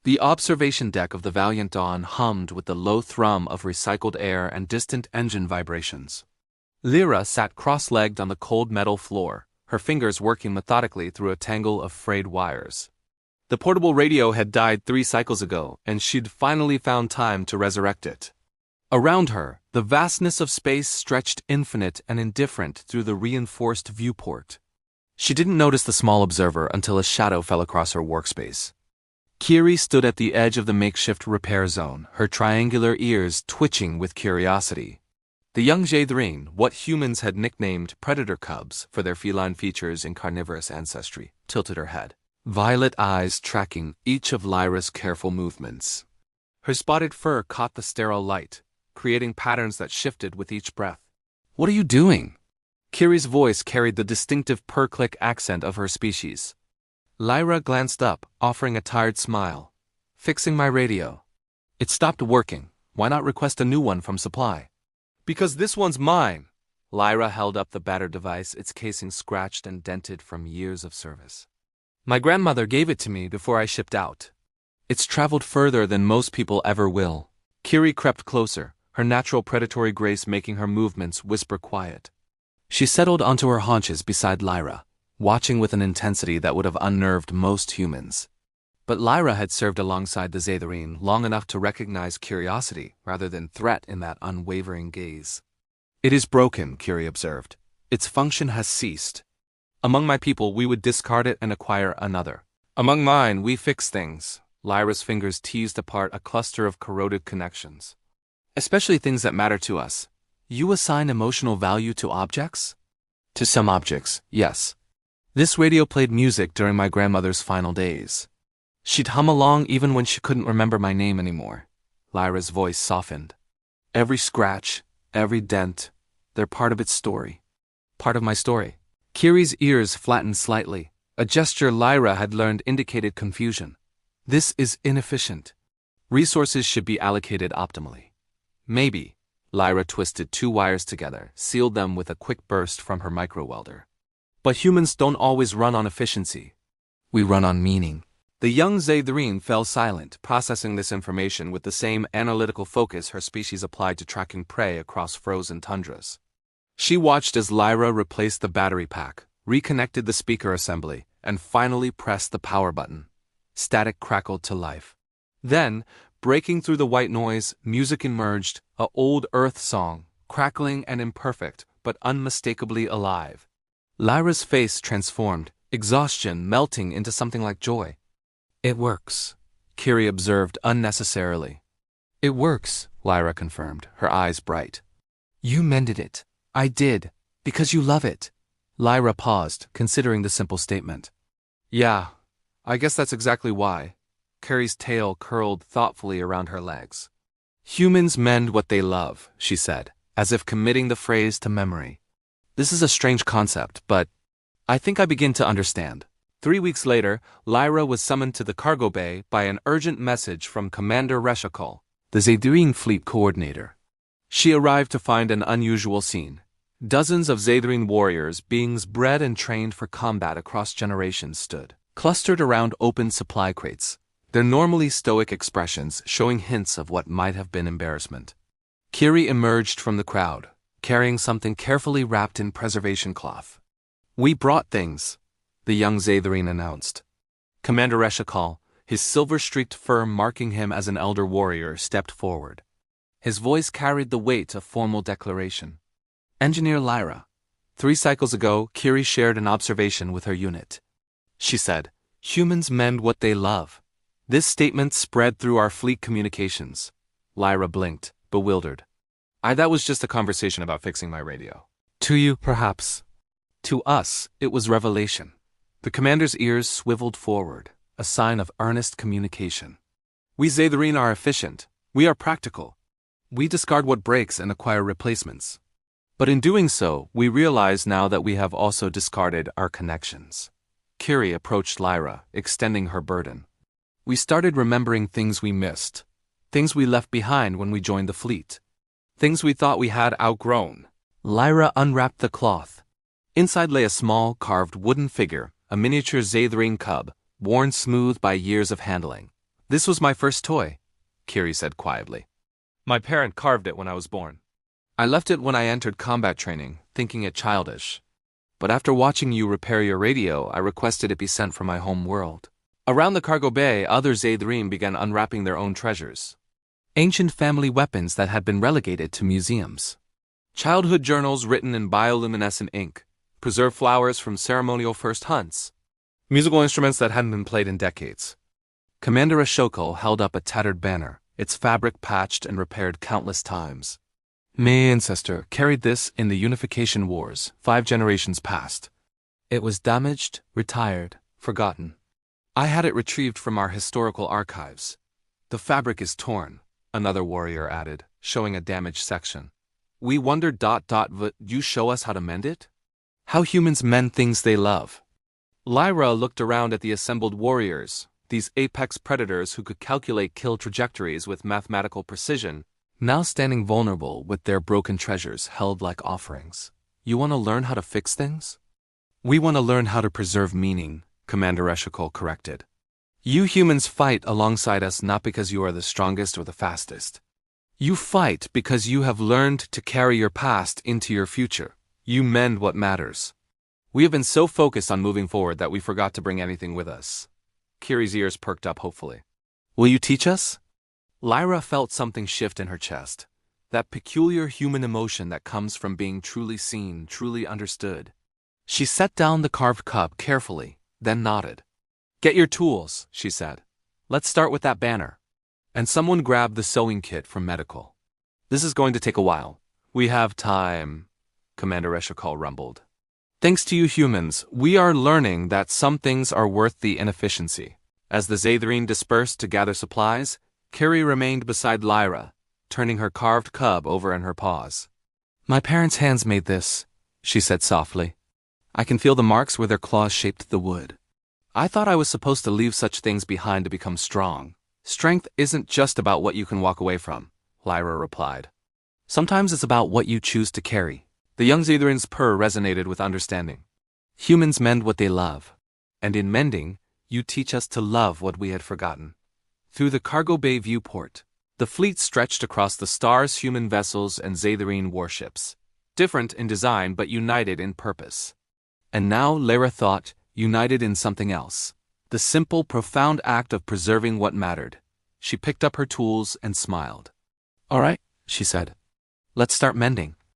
The observation deck of the Valiant Dawn hummed with the low thrum of recycled air and distant engine vibrations. Lyra sat cross-legged on the cold metal floor, her fingers working methodically through a tangle of frayed wires. The portable radio had died 3 cycles ago, and she'd finally found time to resurrect it. Around her, the vastness of space stretched infinite and indifferent through the reinforced viewport. She didn't notice the small observer until a shadow fell across her workspace. Kiri stood at the edge of the makeshift repair zone, her triangular ears twitching with curiosity. The young Jaedrine, what humans had nicknamed predator cubs for their feline features and carnivorous ancestry, tilted her head, violet eyes tracking each of Lyra's careful movements. Her spotted fur caught the sterile light, creating patterns that shifted with each breath. "What are you doing?" Kiri's voice carried the distinctive per-click accent of her species. Lyra glanced up, offering a tired smile. "Fixing my radio. It stopped working. Why not request a new one from supply?" "Because this one's mine." Lyra held up the battered device, its casing scratched and dented from years of service. "My grandmother gave it to me before I shipped out. It's traveled further than most people ever will." Kiri crept closer, her natural predatory grace making her movements whisper quiet. She settled onto her haunches beside Lyra, watching with an intensity that would have unnerved most humans. But Lyra had served alongside the Zaetherine long enough to recognize curiosity rather than threat in that unwavering gaze. "It is broken," Kiri observed. "Its function has ceased. Among my people, we would discard it and acquire another. Among mine, we fix things." Lyra's fingers teased apart a cluster of corroded connections. "Especially things that matter to us. You assign emotional value to objects?" "To some objects, yes. This radio played music during my grandmother's final days. She'd hum along even when she couldn't remember my name anymore." Lyra's voice softened. "Every scratch, every dent, they're part of its story. Part of my story." Kiri's ears flattened slightly, a gesture Lyra had learned indicated confusion. "This is inefficient. Resources should be allocated optimally." "Maybe." Lyra twisted 2 wires together, sealed them with a quick burst from her micro-welder. "But humans don't always run on efficiency. We run on meaning." The young Zaetherine fell silent, processing this information with the same analytical focus her species applied to tracking prey across frozen tundras. She watched as Lyra replaced the battery pack, reconnected the speaker assembly, and finally pressed the power button. Static crackled to life. Then, breaking through the white noise, music emerged, a old Earth song, crackling and imperfect, but unmistakably alive. Lyra's face transformed, exhaustion melting into something like joy. "It works," Kiri observed unnecessarily. "It works," Lyra confirmed, her eyes bright. "You mended it." "I did, because you love it." Lyra paused, considering the simple statement. "Yeah, I guess that's exactly why." Kiri's tail curled thoughtfully around her legs. "Humans mend what they love," she said, as if committing the phrase to memory. "This is a strange concept, but I think I begin to understand." 3 weeks later, Lyra was summoned to the cargo bay by an urgent message from Commander Reshakal, the Zaedrine fleet coordinator. She arrived to find an unusual scene. Dozens of Zaedrine warriors, beings bred and trained for combat across generations, stood, clustered around open supply crates, their normally stoic expressions showing hints of what might have been embarrassment. Kiri emerged from the crowd, carrying something carefully wrapped in preservation cloth. "We brought things," the young Zaetherine announced. Commander Reshakal, his silver-streaked fur marking him as an elder warrior, stepped forward. His voice carried the weight of formal declaration. "Engineer Lyra, 3 cycles ago, Kiri shared an observation with her unit. She said, 'Humans mend what they love.' This statement spread through our fleet communications." Lyra blinked, bewildered. That was just a conversation about fixing my radio." "To you, perhaps. To us, it was revelation." The commander's ears swiveled forward, a sign of earnest communication. "We Zaetherine are efficient. We are practical. We discard what breaks and acquire replacements. But in doing so, we realize now that we have also discarded our connections." Kiri approached Lyra, extending her burden. "We started remembering things we missed, things we left behind when we joined the fleet, things we thought we had outgrown." Lyra unwrapped the cloth. Inside lay a small, carved wooden figure, a miniature Zaetherine cub, worn smooth by years of handling, This was my first toy, Kiri said quietly. My parent carved it when I was born. I left it when I entered combat training, thinking it childish. But after watching you repair your radio, I requested it be sent from my home world. Around the cargo bay, other Zaydrim began unwrapping their own treasures. Ancient family weapons that had been relegated to museums. Childhood journals written in bioluminescent ink. Preserved flowers from ceremonial first hunts. Musical instruments that hadn't been played in decades. Commander Ashokal held up a tattered banner, its fabric patched and repaired countless times. My ancestor carried this in the Unification Wars, 5 generations past. It was damaged, retired, forgotten. I had it retrieved from our historical archives. The fabric is torn, another warrior added, showing a damaged section. We wondered. Would you show us how to mend it? How humans mend things they love. Lyra looked around at the assembled warriors, these apex predators who could calculate kill trajectories with mathematical precision, now standing vulnerable with their broken treasures held like offerings. You want to learn how to fix things? We want to learn how to preserve meaning, Commander Eshikol corrected. You humans fight alongside us not because you are the strongest or the fastest. You fight because you have learned to carry your past into your future. You mend what matters. We have been so focused on moving forward that we forgot to bring anything with us. Kiri's ears perked up hopefully. Will you teach us? Lyra felt something shift in her chest. That peculiar human emotion that comes from being truly seen, truly understood. She set down the carved cup carefully, then nodded. Get your tools, she said. Let's start with that banner. And someone grabbed the sewing kit from medical. This is going to take a while. We have time, Commander Eshikol rumbled. Thanks to you humans, we are learning that some things are worth the inefficiency. As the Zaydrim dispersed to gather supplies, Kiri remained beside Lyra, turning her carved cub over in her paws. My parents' hands made this, she said softly. I can feel the marks where their claws shaped the wood. I thought I was supposed to leave such things behind to become strong. Strength isn't just about what you can walk away from, Lyra replied. Sometimes it's about what you choose to carry. The young Zaydrim's purr resonated with understanding. Humans mend what they love. And in mending, you teach us to love what we had forgotten. Through the cargo bay viewport, the fleet stretched across the stars, human vessels, and Zaydrim warships. Different in design but united in purpose. And now, Lyra thought, united in something else. The simple, profound act of preserving what mattered. She picked up her tools and smiled. All right, she said. Let's start mending.